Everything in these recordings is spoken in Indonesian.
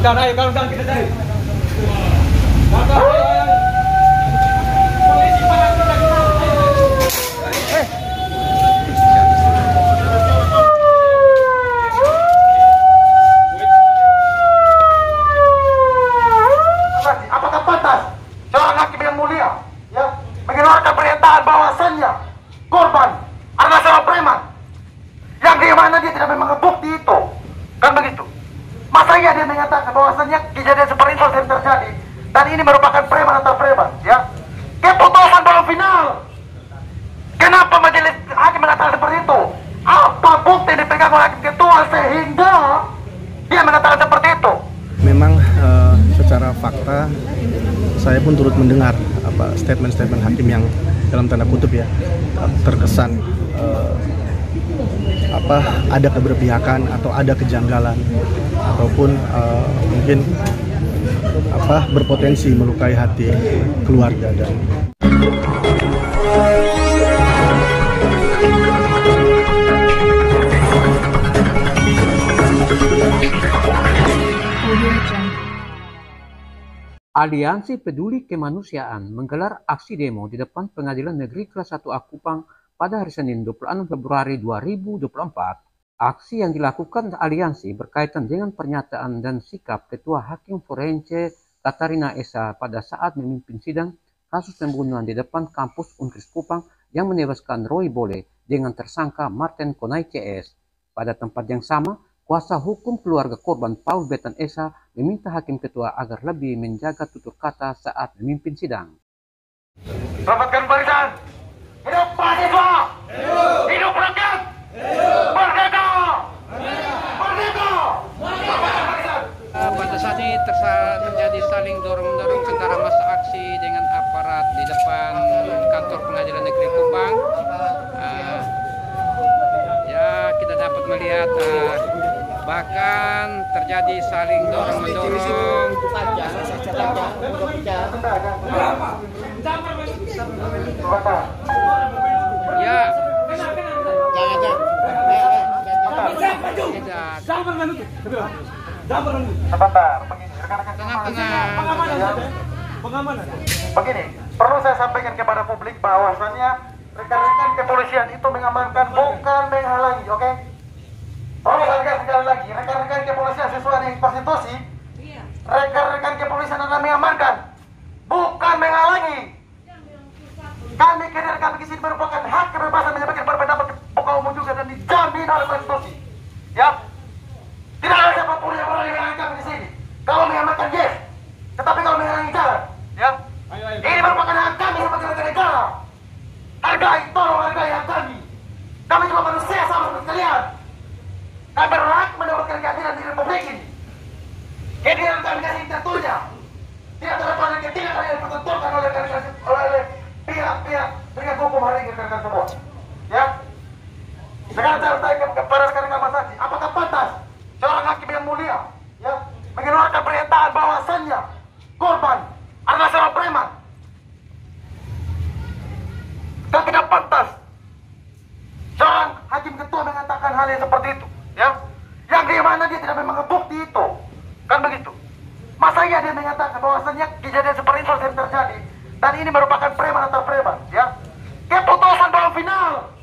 Kawan-kawan, ayo kawan-kawan kita cari. Kawan-kawan, ayo, ayo. Polisi pada kita. Apakah pantas seorang hakim yang mulia ya mengeluarkan pernyataan bahwasannya korban adalah seorang preman yang di mana dia tidak memang bukti itu, kan begitu? Masa iya dia mengatakan bahwasannya kejadian seperti itu sering terjadi dan ini merupakan preman atau preman ya? Keputusan belum final. Kenapa majelis hakim mengatakan seperti itu? Apa bukti yang dipegang oleh hakim ketua sehingga dia mengatakan seperti itu? Memang secara fakta saya pun turut mendengar statement-statement hakim yang dalam tanda kutip ya terkesan ada keberpihakan atau ada kejanggalan ataupun mungkin berpotensi melukai hati keluarga dan Aliansi Peduli Kemanusiaan menggelar aksi demo di depan Pengadilan Negeri Kelas 1A Kupang pada hari Senin 26 Februari 2024. Aksi yang dilakukan aliansi berkaitan dengan pernyataan dan sikap Ketua Hakim Forensik Katarina Esa pada saat memimpin sidang kasus pembunuhan di depan kampus Unkris Kupang yang menewaskan Roy Bole dengan tersangka Martin Konai CS. Pada tempat yang sama, kuasa hukum keluarga korban Paul Betan Esa meminta hakim ketua agar lebih menjaga tutur kata saat memimpin sidang. Selamatkan barisan! Hidup mahasiswa! Hidup rakyat! Merdeka! Merdeka! Pada saat ini terjadi saling dorong-dorong antara masa aksi dengan aparat di depan kantor Pengadilan Negeri Kupang. Kita dapat melihat bahkan terjadi saling dorong-mendorong. Ya. Pengamanan. Begini, perlu saya sampaikan kepada publik bahwasannya rekan-rekan kepolisian itu mengamankan bukan menghalangi, oke? Perlu saya tegaskan sekali lagi, rekan-rekan kepolisian sesuai dengan konstitusi, rekan-rekan kepolisian adalah mengamankan, bukan menghalangi. Kami di sini merupakan hak kebebasan menyampaikan berpendapat buka umum juga dan dijamin oleh konstitusi. Ya, tidak ada siapapun yang boleh menghalangi kami di sini. Kalau mengamankan yes, tetapi kalau menghalangi jalan, ya, ini merupakan hak kami sebagai warga negara. Hargai, tolong hargai hak kami. Kami juga manusia sama seperti kalian. Kami berhak mendapatkan keadilan di Republik ini. Keadilan kami kasih tentunya tidak terlepas dari keadilan yang ditentukan oleh pihak-pihak dengan hukum hari ini rekan-rekan semua. Ya. Sekarang saya bertanya kepada rekan-rekan Mas Haji, apakah pantas seorang hakim yang mulia, ya, mengeluarkan pernyataan bahwasannya korban adalah seorang preman? Dan tidak pantas seorang hakim ketua mengatakan hal yang seperti itu, ya, yang di mana dia tidak memang bukti itu, kan begitu? Masa iya dia mengatakan bahwasannya kejadian seperti itu sering terjadi dan ini merupakan preman atau preman, ya? Keputusan belum final.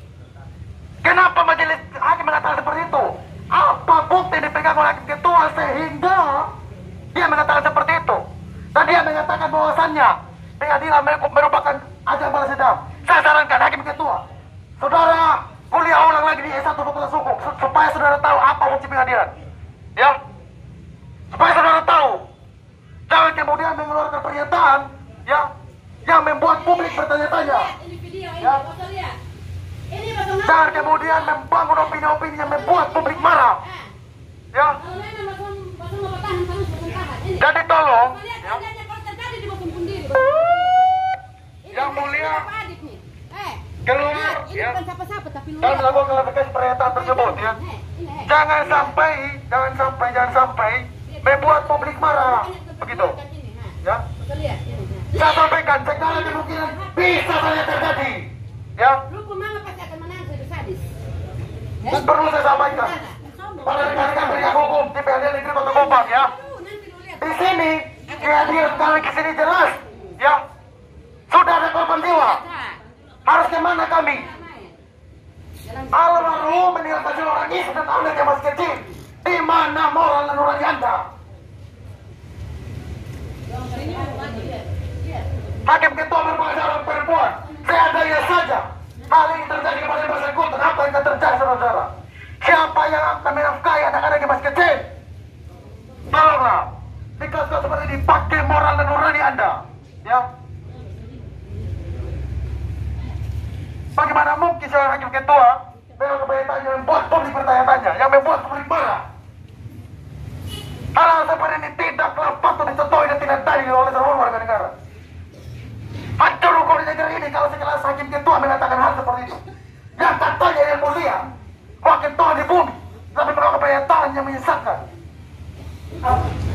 Kenapa majelis hakim mengatakan seperti itu? Apa bukti yang dipegang oleh hakim ketua sehingga dia mengatakan seperti itu? Dan dia mengatakan bahwasannya pengadilan merupakan ajang balas dendam. Saya sarankan hakim ketua, saudara kuliah ulang lagi di S1 Fakultas Hukum supaya saudara tahu apa fungsi pengadilan, ya, supaya saudara tahu. Jangan kemudian mengeluarkan pernyataan, ya, yang membuat publik bertanya-tanya, ya. Jangan kemudian membangun opini-opini yang membuat publik marah, ya. Jadi tolong, ya, yang mulia keluar, ya, dan melakukan klarifikasi pernyataan tersebut, ya. Jangan sampai membuat publik marah, begitu, ya. Saya sampaikan segala kemungkinan bisa saja terjadi, ya. Dan perlu saya sampaikan pada rekan-rekan penegak hukum di Pengadilan Negeri Kota Kupang, ya, kami. Almarhum meninggalkan orang istri dan anak yang masih kecil. Di mana moral dan nurani Anda? Hakim ketua merupakan seorang perempuan. Seadanya saja hal ini terjadi kepada yang bersangkutan. Apa yang akan terjadi, saudara-saudara? Siapa yang akan menafkahi anak-anak yang masih kecil? Tolonglah, di kasus seperti ini pakai moral dan nurani Anda, ya. Bagaimana mungkin seorang hakim ketua yang membuat publik bertanya-tanya, yang membuat publik marah? Hal seperti ini tidaklah patut dicontohi dan tidak tadi oleh seluruh warga negara. Hancur hukum di negeri ini kalau sekelas hakim ketua mengatakan hal seperti itu. Yang katanya yang mulia, wakil Tuhan di bumi, tapi melakukan pernyataan yang menyesatkan.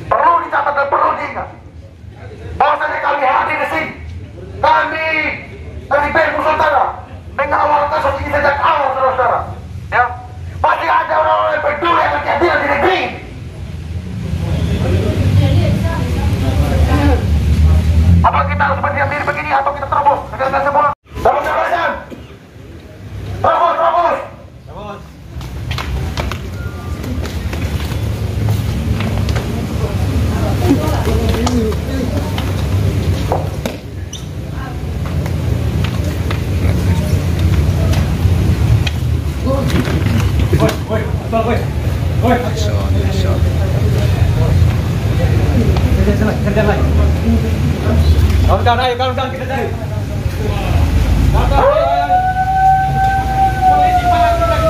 Perlu dicatat dan perlu diingat bahwasanya kami hadir di sini, kami dari BEM Nusantara mengawal kasus ini sejak awal, saudara-saudara. Ya, masih ada orang-orang yang peduli akan keadilan di negeri. Apa kita harus berdiam diri begini atau kita terobos dengan semua? Terobos, terobos. Kerja lagi. Kawan-kawan, ayo kawan-kawan kita cari. Kawan-kawan, ayo. Polisi paham lagi.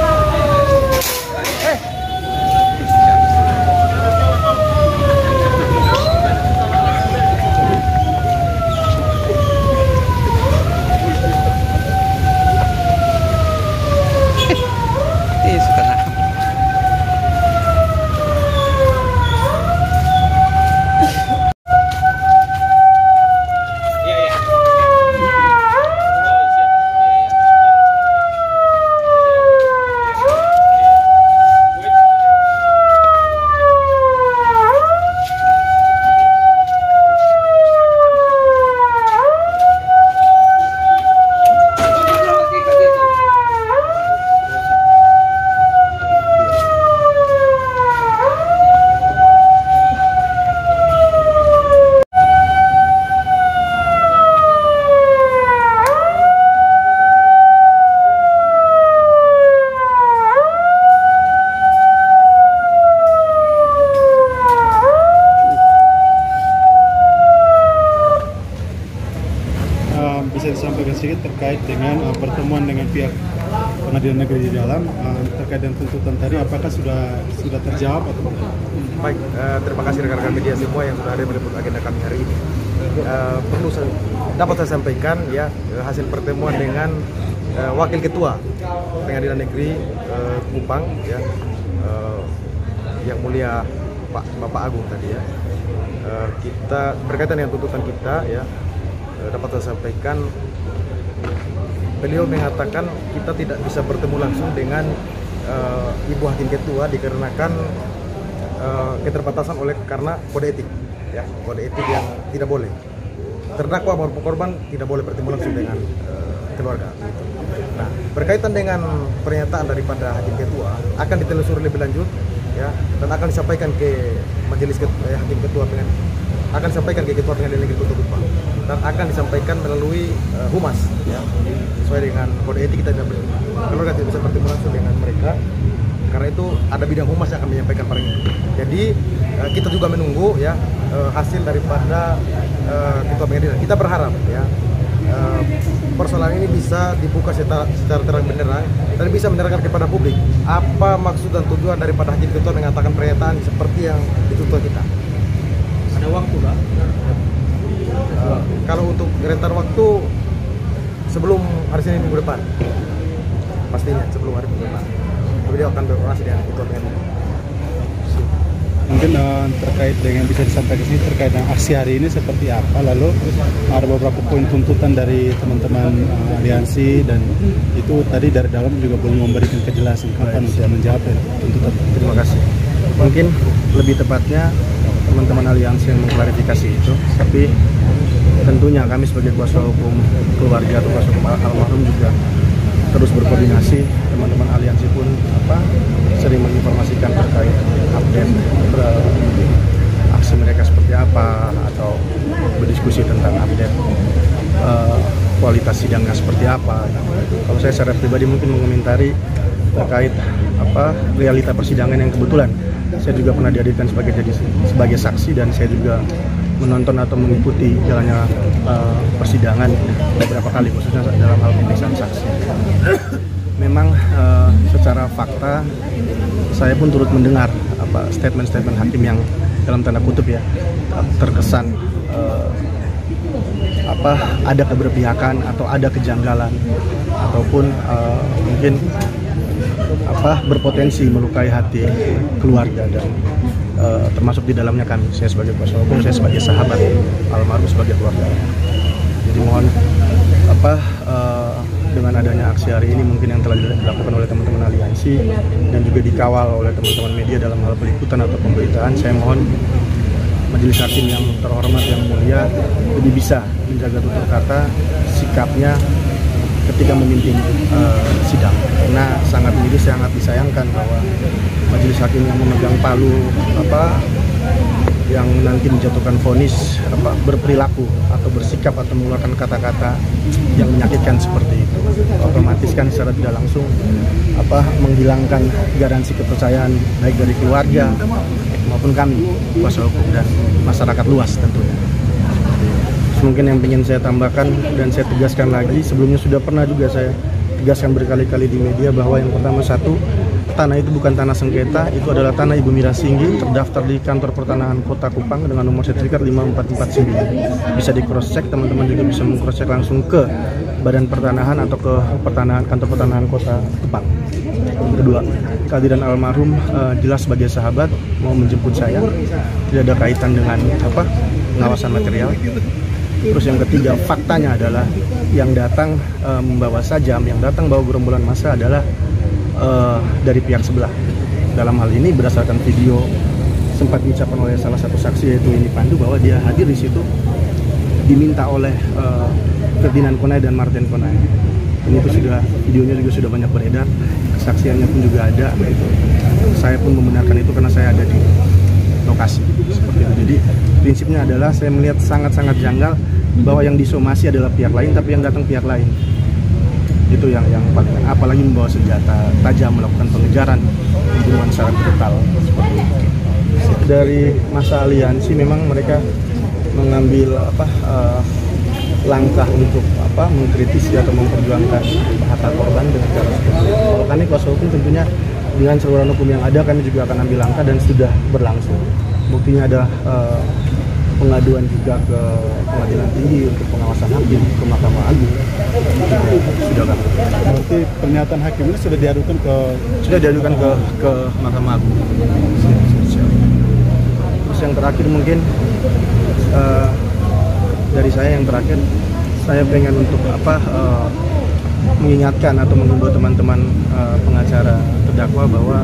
Bisa disampaikan sedikit terkait dengan pertemuan dengan pihak pengadilan negeri di dalam terkait dengan tuntutan tadi, apakah sudah terjawab atau tidak? Baik, terima kasih rekan-rekan media semua yang sudah hadir meliput agenda kami hari ini. Perlu dapat saya sampaikan ya hasil pertemuan dengan wakil ketua pengadilan negeri Kupang ya, yang mulia Bapak Agung tadi ya. Kita berkaitan dengan tuntutan kita ya, dapat saya sampaikan beliau mengatakan kita tidak bisa bertemu langsung dengan Ibu Hakim Ketua dikarenakan keterbatasan karena kode etik ya, kode etik yang tidak boleh terdakwa maupun korban tidak boleh bertemu langsung dengan keluarga. Nah, berkaitan dengan pernyataan daripada Hakim Ketua akan ditelusuri lebih lanjut ya, dan akan disampaikan ke majelis Hakim Ketua akan disampaikan ke Ketua Pengadilan Negeri Kota Kupang dan akan disampaikan melalui humas ya, sesuai dengan kode etik kita tidak keluarga tidak bisa bertemu langsung dengan mereka, karena itu ada bidang humas yang akan menyampaikan pada itu. Jadi kita juga menunggu ya hasil daripada Ketua Pengadilan. Kita berharap ya persoalan ini bisa dibuka secara terang benderang dan bisa menerangkan kepada publik apa maksud dan tujuan daripada Hakim Ketua mengatakan pernyataan seperti yang dituntut kita. Ada waktu Pak? Kalau untuk rentan waktu sebelum hari Senin minggu depan, pastinya sebelum hari minggu depan beliau akan berorasi dengan Ketua Pengadilan. Mungkin terkait dengan bisa disampaikan sini terkait dengan aksi hari ini seperti apa, lalu ada beberapa poin tuntutan dari teman-teman aliansi dan itu tadi dari dalam juga belum memberikan kejelasan kapan untuk menjawab tuntutan. Terima kasih. Mungkin lebih tepatnya teman-teman aliansi yang mengklarifikasi itu, tapi tentunya kami sebagai kuasa hukum keluarga atau kuasa hukum almarhum juga terus berkoordinasi. Teman-teman aliansi pun sering menginformasikan terkait update aksi mereka seperti apa, atau berdiskusi tentang update kualitas sidangnya seperti apa. Kalau saya secara pribadi mungkin mengomentari terkait realita persidangan yang kebetulan saya juga pernah dihadirkan sebagai saksi, dan saya juga menonton atau mengikuti jalannya persidangan beberapa kali, khususnya dalam hal pemeriksaan saksi. Memang secara fakta saya pun turut mendengar statement-statement hakim yang dalam tanda kutip ya terkesan ada keberpihakan atau ada kejanggalan, ataupun mungkin berpotensi melukai hati keluarga, dan termasuk di dalamnya kami, saya sebagai kuasa hukum, saya sebagai sahabat almarhum, sebagai keluarga. Jadi mohon dengan adanya aksi hari ini mungkin yang telah dilakukan oleh teman-teman aliansi dan juga dikawal oleh teman-teman media dalam hal peliputan atau pemberitaan, saya mohon majelis hakim yang terhormat yang mulia lebih bisa menjaga tutur kata, sikapnya ketika memimpin sidang, karena sangat disayangkan bahwa majelis hakim yang memegang palu yang nanti menjatuhkan vonis berperilaku atau bersikap atau mengeluarkan kata-kata yang menyakitkan seperti itu, otomatis kan secara tidak langsung menghilangkan garansi kepercayaan baik dari keluarga maupun kami kuasa hukum dan masyarakat luas tentunya. Mungkin yang ingin saya tambahkan dan saya tegaskan lagi, sebelumnya sudah pernah juga saya tegaskan berkali-kali di media bahwa yang pertama, satu, tanah itu bukan tanah sengketa, itu adalah tanah Ibu Mira Singgi, terdaftar di kantor pertanahan Kota Kupang dengan nomor sertifikat 5449. Bisa di cross check, teman-teman juga bisa meng-cross check langsung ke Badan Pertanahan atau ke kantor pertanahan Kota Kupang. Kedua, kehadiran almarhum jelas sebagai sahabat mau menjemput saya, tidak ada kaitan dengan pengawasan material. Terus yang ketiga, faktanya adalah yang datang membawa sajam, yang datang bawa gerombolan massa adalah dari pihak sebelah. Dalam hal ini berdasarkan video sempat diucapkan oleh salah satu saksi, yaitu Ini Pandu, bahwa dia hadir di situ diminta oleh Ferdinand Konai dan Martin Konai. Ini itu videonya juga sudah banyak beredar, kesaksiannya pun juga ada. Saya pun membenarkan itu karena saya ada di lokasi seperti itu. Jadi prinsipnya adalah saya melihat sangat-sangat janggal bahwa yang disomasi adalah pihak lain, tapi yang datang pihak lain. Itu yang paling, apalagi membawa senjata tajam, melakukan pengejaran, pembunuhan secara brutal seperti itu. Dari masa aliansi memang mereka mengambil langkah untuk mengkritisi atau memperjuangkan hak korban dengan cara seperti itu. Kalau kami kuasa hukum tentunya dengan saluran hukum yang ada, kami juga akan ambil langkah dan sudah berlangsung. Buktinya ada pengaduan juga ke Pengadilan Tinggi untuk pengawasan hakim, ke Mahkamah Agung. Sudah kan. Berarti pernyataan hakim ini sudah diadukan ke Mahkamah Agung. Terus yang terakhir mungkin dari saya saya pengen untuk mengingatkan atau menghimbau teman-teman pengacara terdakwa bahwa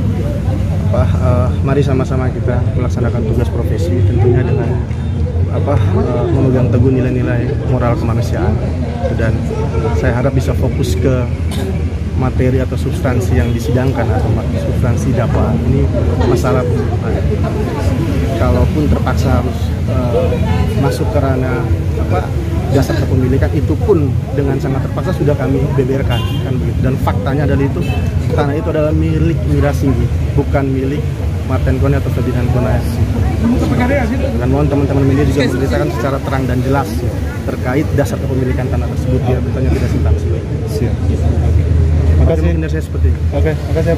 mari sama-sama kita melaksanakan tugas profesi, tentunya dengan memegang teguh nilai-nilai moral kemanusiaan, dan saya harap bisa fokus ke materi atau substansi yang disidangkan atau substansi dakwaan. Ini masalah pembunuhan. Kalaupun terpaksa harus masuk ke ranah dasar kepemilikan, itu pun dengan sangat terpaksa sudah kami beberkan, kan begitu. Dan faktanya adalah itu, tanah itu adalah milik Mira Singgi, bukan milik Martin Konai atau Ferdinand Konai. Dan mohon teman-teman media juga memberitakan secara terang dan jelas terkait dasar kepemilikan tanah tersebut, biar beritanya tidak simpang siur. Siap. Makasih. Mungkin saya seperti itu. Oke, makasih.